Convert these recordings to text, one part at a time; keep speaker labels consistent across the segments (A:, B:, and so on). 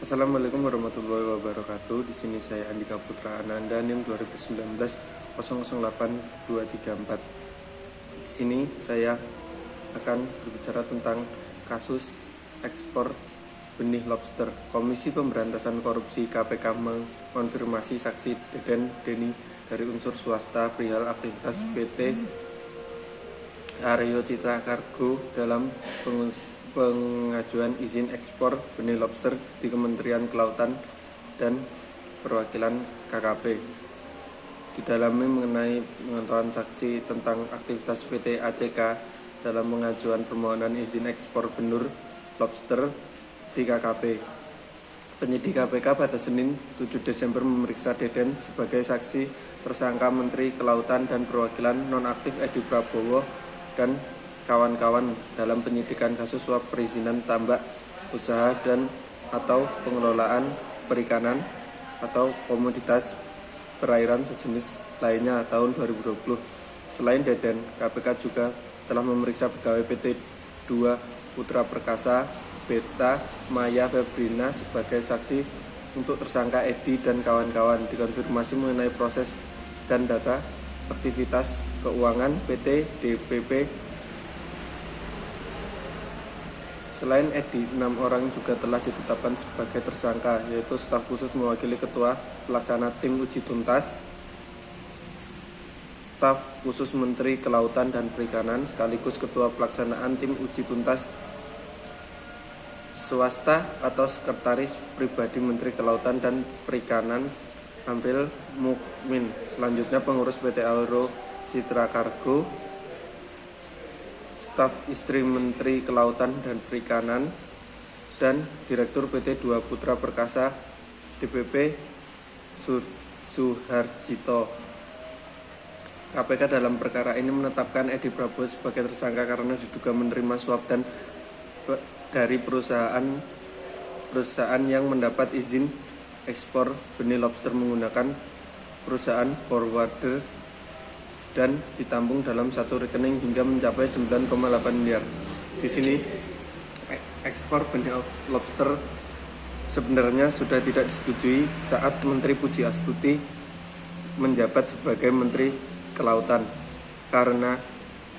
A: Assalamualaikum warahmatullahi wabarakatuh. Di sini saya Andika Putra Ananda, NIM 2019 008234. Di sini saya akan berbicara tentang kasus ekspor benih lobster. Komisi Pemberantasan Korupsi (KPK) mengonfirmasi saksi Deden Denny dari unsur swasta perihal aktivitas PT Areo Citra Cargo dalam pengajuan izin ekspor benih lobster di Kementerian Kelautan dan perwakilan KKP. Didalami mengenai pengetahuan saksi tentang aktivitas PT ACK dalam pengajuan permohonan izin ekspor benur lobster di KKP. Penyidik KPK pada Senin 7 Desember memeriksa Deden sebagai saksi tersangka Menteri Kelautan dan Perwakilan Nonaktif Edi Prabowo dan kawan-kawan dalam penyidikan kasus suap perizinan tambak usaha dan atau pengelolaan perikanan atau komoditas perairan sejenis lainnya tahun 2020. Selain Deden, KPK juga telah memeriksa pegawai PT 2 Putra Perkasa Beta Maya Febrina sebagai saksi untuk tersangka Edi dan kawan-kawan. Dikonfirmasi mengenai proses dan data aktivitas keuangan PT DPP. Selain Edi, 6 orang juga telah ditetapkan sebagai tersangka, yaitu staf khusus mewakili ketua pelaksana tim uji tuntas, staf khusus Menteri Kelautan dan Perikanan, sekaligus ketua pelaksanaan tim uji tuntas swasta atau sekretaris pribadi Menteri Kelautan dan Perikanan Hamil Mukmin. Selanjutnya pengurus PT Areo Citra Cargo, staf istri Menteri Kelautan dan Perikanan, dan Direktur PT 2 Putra Perkasa DPP Suharjito. KPK dalam perkara ini menetapkan Edi Prabowo sebagai tersangka karena diduga menerima suap dan dari perusahaan yang mendapat izin ekspor benih lobster menggunakan perusahaan forwarder dan ditampung dalam satu rekening hingga mencapai 9,8 miliar. Di sini ekspor benih lobster sebenarnya sudah tidak disetujui saat Menteri Pujiastuti menjabat sebagai Menteri Kelautan karena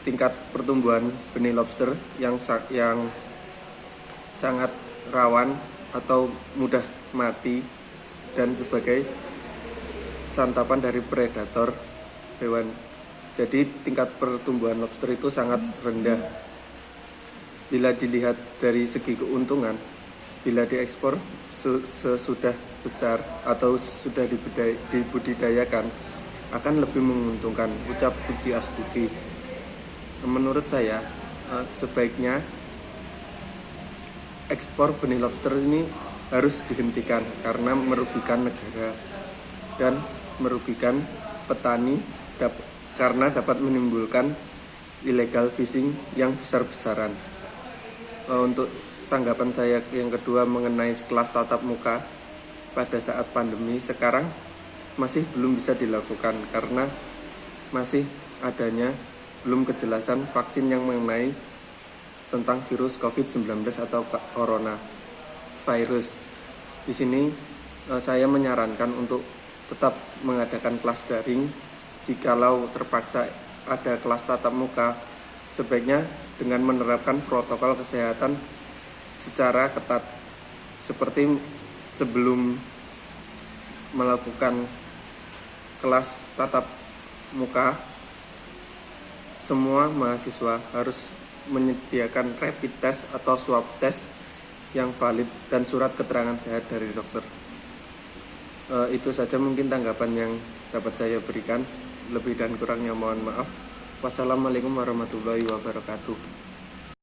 A: tingkat pertumbuhan benih lobster yang sangat rawan atau mudah mati dan sebagai santapan dari predator hewan. Jadi tingkat pertumbuhan lobster itu sangat rendah. Bila dilihat dari segi keuntungan, bila diekspor sesudah besar atau sudah dibudidayakan akan lebih menguntungkan, ucap Pujiastuti. Menurut saya sebaiknya ekspor benih lobster ini harus dihentikan karena merugikan negara dan merugikan petani karena dapat menimbulkan illegal fishing yang besar-besaran. Untuk tanggapan saya yang kedua mengenai kelas tatap muka pada saat pandemi sekarang masih belum bisa dilakukan karena masih adanya belum kejelasan vaksin yang mengenai tentang virus COVID-19 atau coronavirus. Di sini saya menyarankan untuk tetap mengadakan kelas daring. Jikalau terpaksa ada kelas tatap muka, sebaiknya dengan menerapkan protokol kesehatan secara ketat. Seperti sebelum melakukan kelas tatap muka, semua mahasiswa harus menyediakan rapid test atau swab test yang valid dan surat keterangan sehat dari dokter. Itu saja mungkin tanggapan yang dapat saya berikan. Lebih dan kurangnya mohon maaf. Wassalamualaikum warahmatullahi wabarakatuh.